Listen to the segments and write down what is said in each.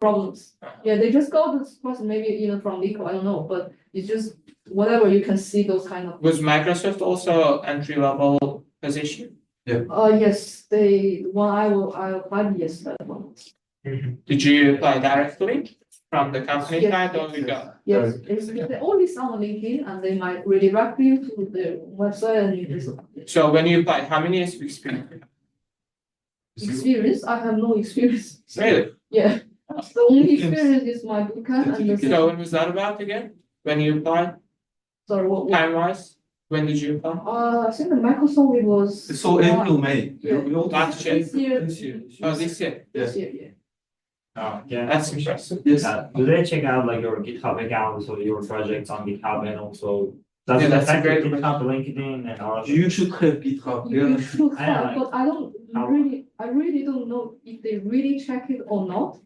problems. Yeah, they just got this person maybe even from Nico, I don't know, but it's just whatever you can see those kind of. Was Microsoft also entry-level position? Yes, they one I applied, yes, that one. Did you apply directly from the company Yes, side or yes, you yes. got? Yes, they always on LinkedIn and they might redirect you to their website and you just. So when you applied, how many years of experience? Experience, I have no experience. Really? Yeah, the only experience is my bootcamp and the. So when was that about again? When you applied, Sorry, what? time-wise? When did you apply? I think the Microsoft it was. So April, May. Yeah. We all Last year. This year. Oh, this year. This year, yeah. Oh, yeah. That's impressive. Yes. Do they check out like your GitHub account, so your projects on GitHub, and also does Yeah, it that's a affect your great GitHub, LinkedIn, and all? You should have GitHub. You Yeah. should I have, like- but I really don't know if they really check it or not.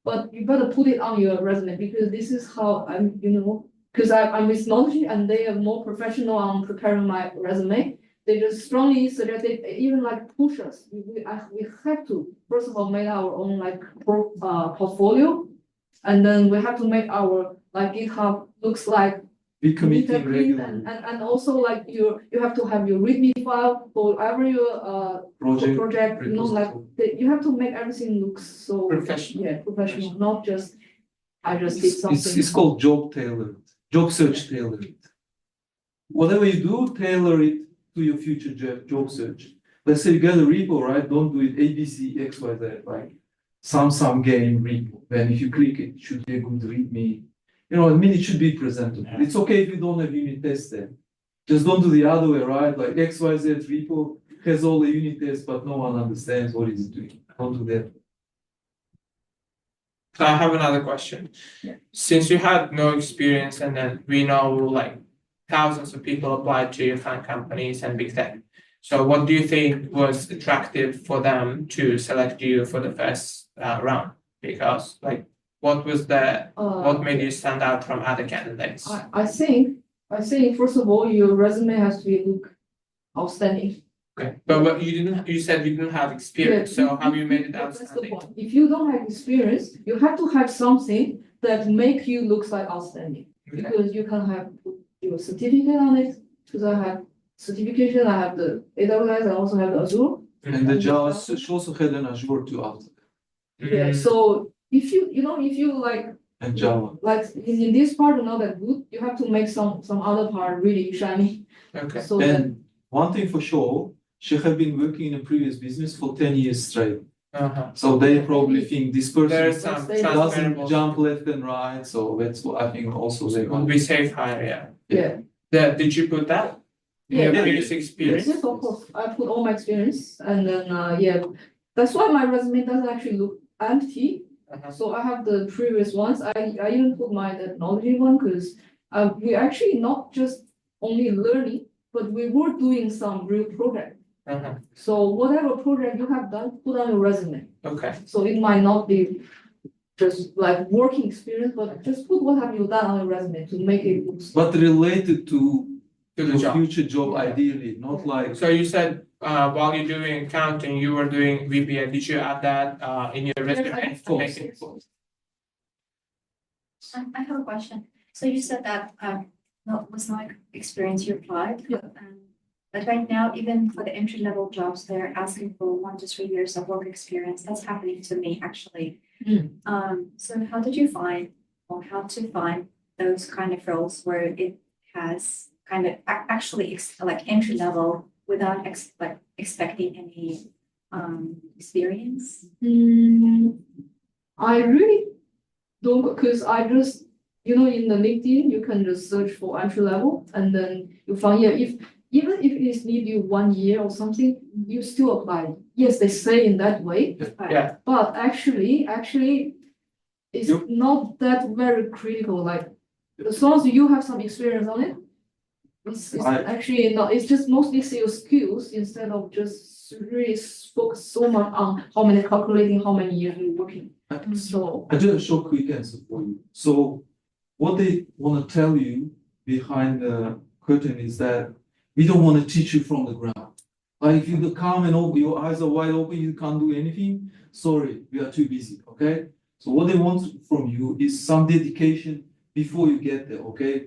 But you better put it on your resume because this is how I'm, because I'm with Knowledge and they are more professional on preparing my resume. They just strongly suggest they even like push us. We have to first of all make our own like portfolio, and then we have to make our like GitHub looks like. Be committing And, regularly. and also like you have to have your README file for every project, you have to make everything look so. Professional. Yeah, professional, not just, I just did something. It's called job search tailored. Whatever you do, tailor it to your future job search. Let's say you get a repo, right? Don't do it ABC, XYZ, like some game repo. Then if you click it, it should be a good README. It should be presentable. Yeah. It's okay if you don't have unit tests there. Just don't do the other way, right? Like XYZ repo has all the unit tests, but no one understands what it's doing. Don't do that. So I have another question. Yeah. Since you had no experience and then we know like thousands of people applied to your fan companies and big tech. So what do you think was attractive for them to select you for the first round? Because like what was what made you stand out from other candidates? I think first of all, your resume has to look outstanding. Okay, but you said you didn't have experience, Yeah, so how you made it that's the outstanding? point. If you don't have experience, you have to have something that make you look like outstanding. Okay. Because you can have your certificate on it, because I have certification, I have the AWS, I also have the Azure. And the Java, she also had an Azure too after. Yeah, so if you like, And Java. like in this part not that good, you have to make some other part really shiny. Okay. So that, And one thing for sure, she had been working in a previous business for 10 years straight. So they probably think this person There's some Doesn't doesn't transferable. jump left and right, so that's what I think also they Would want. be safe hire, yeah. yeah. Did you put that? In Yeah. your Yeah, previous yeah. experience? Yes, of course. I put all my experience and then, that's why my resume doesn't actually look empty. So I have the previous ones. I even put my technology one because we actually not just only learning, but we were doing some real project. So whatever project you have done, put on your resume. Okay, So it might not be just like working experience, but just put what have you done on your resume to make it look. But related to to the your job. future job, Yeah. ideally, not like. So you said, while you're doing accounting, you were doing VBA. Did you add that, in your resume? Of course, Okay. of course. I have a question. So you said that was not experience you applied. Yeah. But right now, even for the entry level jobs, they're asking for 1 to 3 years of work experience. That's happening to me actually. So how did you find or how to find those kind of roles where it has kind of actually like entry level without expecting any experience? I really don't, because I just, in the LinkedIn, you can just search for entry level and then you find, even if it need you 1 year or something, you still apply. Yes, they say in that way. Yeah. But actually, it's not that very critical. Like, as long as you have some experience on it, it's actually not, it's just mostly your skills instead of just really focus so much on calculating how many years you're working. So, I just show quick answer for you. So what they want to tell you behind the curtain is that we don't want to teach you from the ground. Like if you come and your eyes are wide open, you can't do anything. Sorry, we are too busy. Okay. So what they want from you is some dedication before you get there, okay?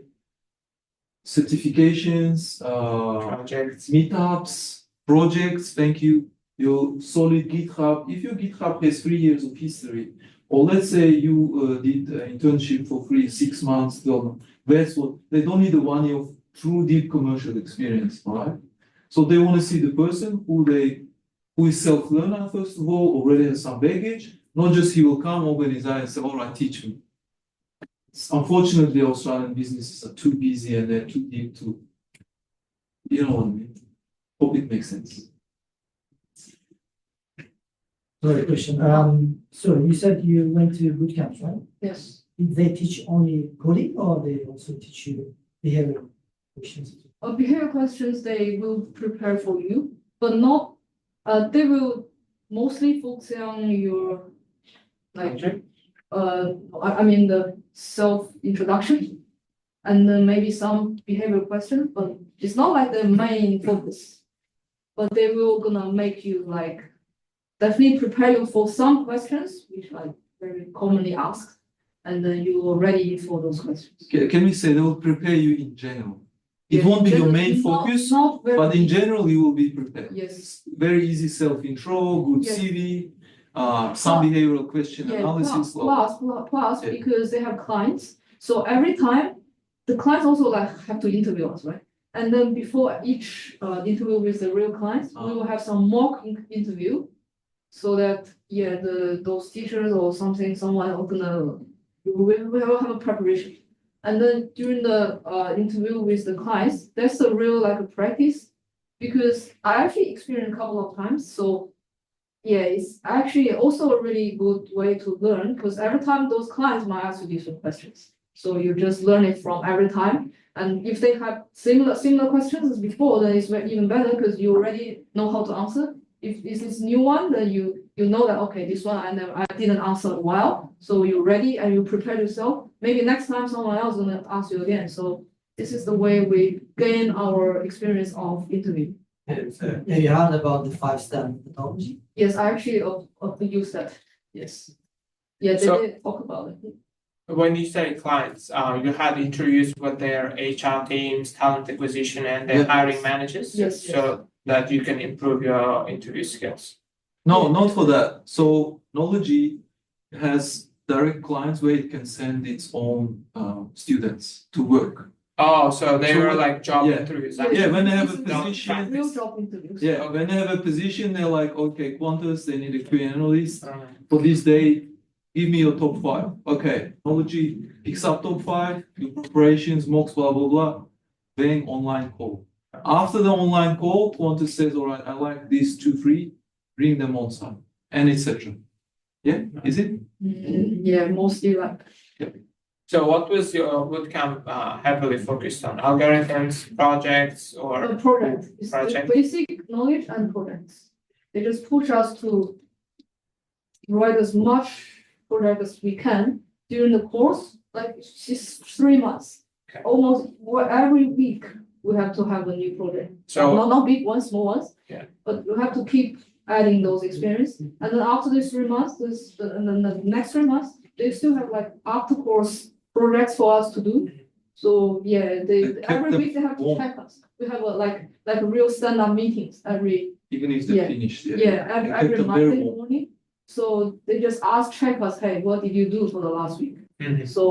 Certifications, Projects. meetups, projects, thank you. Your solid GitHub. If your GitHub has 3 years of history, or let's say you did an internship for free, 6 months, 12 months, that's what they don't need a 1 year of true deep commercial experience, all right? So they want to see the person who is self-learner, first of all, already has some baggage, not just he will come, open his eye and say, all right, teach me. Unfortunately, Australian businesses are too busy and they're too deep to, you know what I mean? Hope it makes sense. Sorry, question. So you said you went to boot camps, right? Yes. Did they teach only coding or they also teach you behavioral questions? Behavior questions they will prepare for you, but not, they will mostly focus on your, like, I mean, the self-introduction, and then maybe some behavioral questions, but it's not like the main focus. But they will gonna make you like, definitely prepare you for some questions, which are very commonly asked, and then you are ready for those questions. Can we say they will prepare you in general? It won't be your main focus, Not very but in deep. general, you will be prepared. Yes. Very easy self-intro, good Yes. CV, some behavioral question Yeah, analysis. plus, Yeah. because they have clients, so every time, the clients also like have to interview us, right? And then before each interview with the real clients, we will have some mock interview. So that, yeah, those teachers or something, someone are gonna, we will have a preparation. And then during the interview with the clients, that's the real like a practice. Because I actually experienced a couple of times, so yeah, it's actually also a really good way to learn, because every time those clients might ask you different questions. So you just learn it from every time. And if they have similar questions as before, then it's even better because you already know how to answer. If this is new one, then you know that, okay, this one I didn't answer a while, so you're ready and you prepare yourself. Maybe next time someone else gonna ask you again. So this is the way we gain our experience of interview. Have you heard about the 5-step methodology? Yes, I actually use that. Yes. Yeah, they So- did talk about it. When you say clients, you had interviews with their HR teams, talent acquisition, and their Yes. hiring managers? Yes, So that you can improve your interview skills. No, not for that. So Knowledge has direct clients where it can send its own students to work. Oh, so they So were what- like job yeah. interviews. Yeah, when they have a This is position- real job interviews. Yeah, when they have a position, they're like, okay, Qantas, they need a QA analyst. Uh, For this day, give me your top 5. Okay, Knowledge picks up top 5, your preparations, mocks, blah, blah, blah. Bang, online call. After the online call, Qantas says, all right, I like these 2, 3, bring them on site, and etc. Yeah, is it? Yeah, mostly like So what was your bootcamp heavily focused on? Algorithms, projects, a or? project. It's the Project. basic knowledge and projects. They just push us to write as much project as we can during the course, like it's 3 months. Okay. Almost every week, we have to have a new project. So, Not big ones, small ones. Yeah. But you have to keep adding those experience. And then after these 3 months, and then the next 3 months, they still have like after course projects for us to do. So yeah, They kept every them week they have to warm. check us. We have a like a real stand-up meetings every, Even if they Yeah. finish, yeah, They every kept them very Monday warm. morning. So they just check us, hey, what did you do for the last week? Mhm. So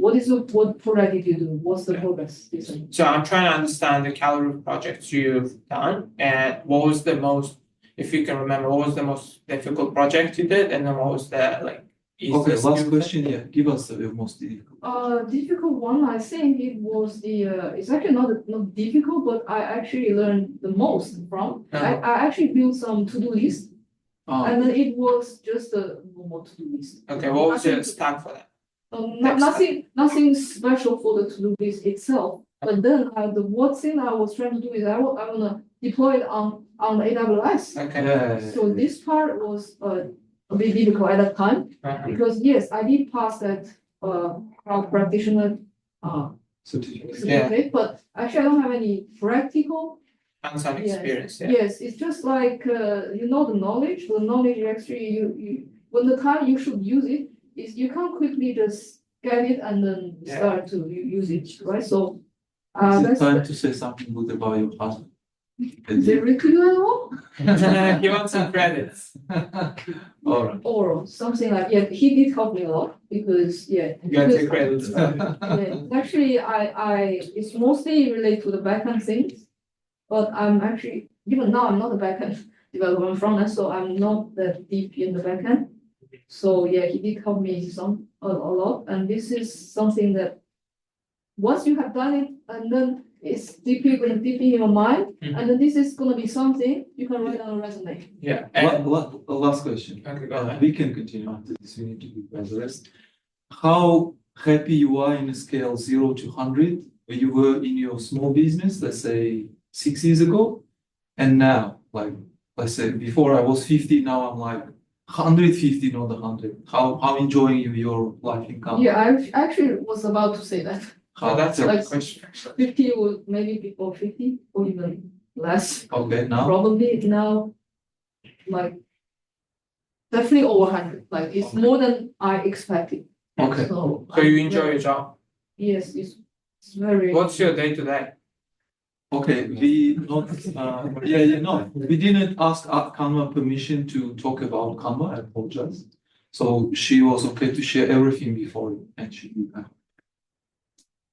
what project did you do? What's the progress? this week? So I'm trying to understand the calorie projects you've done, and what was the most, if you can remember, what was the most difficult project you did, and then what was the like Okay, easiest last you- question, yeah, give us the most difficult. Difficult one, I think it was it's actually not difficult, but I actually learned the most from. I actually built some to-do list, and then it was just a normal to-do list. Okay, what was your Nothing- stack for that? Not, nothing special for the to-do list itself, but then the what thing I was trying to do is I wanna deploy it on AWS. Okay. Yeah. So this part was a bit difficult at that time, Uh-huh. because yes, I did pass that cloud practitioner Certificate. certificate, but actually I don't have any practical. Hands-on Yes. experience, yeah. Yes, it's just like the knowledge actually you when the time you should use it, is you can't quickly just get it and then Yeah. start to use it, right? So, Is it that's time to say something good about your husband? is it really at all? He wants some credits. All right. Or something like, yeah, he did help me a lot because, yeah. You gotta take because- credits. Yeah, actually, it's mostly related to the backend things. But I'm actually, even now, I'm not a backend developer, I'm front-end, so I'm not that deep in the backend. So yeah, he did help me a lot, and this is something that once you have done it, and then it's deeply gonna deep in your mind, and then this is gonna be something you can write on a resume. Yeah. Last question. Okay, go ahead. We can continue after this, we need to do the rest. How happy you are in a scale 0 to 100, where you were in your small business, let's say 6 years ago, and now, like, let's say before I was 50, now I'm like 150, not 100. How enjoying your life in Canada? Yeah, I actually was about to say that. So that's a Like- good question, actually. 50 or maybe before 50 or even less. Okay, now, Probably now, like, definitely over 100. Like, it's more than I expected. okay. So. So you I'm enjoy very- your job? Yes, it's very. What's your day to day? Okay, we didn't ask Kanma permission to talk about Kanma, I apologize. So she was okay to share everything before and she did that.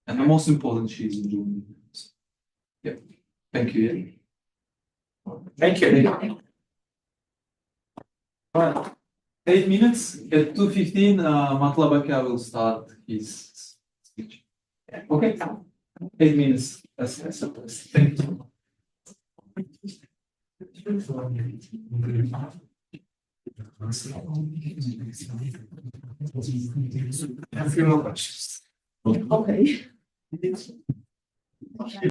And the most important, she's enjoying it. So, yeah, thank you. Thank you. Well, 8 minutes, at 2:15, Matlabaka will start his speech. Okay, 8 minutes, that's a plus. Thank you. A few more questions. Okay.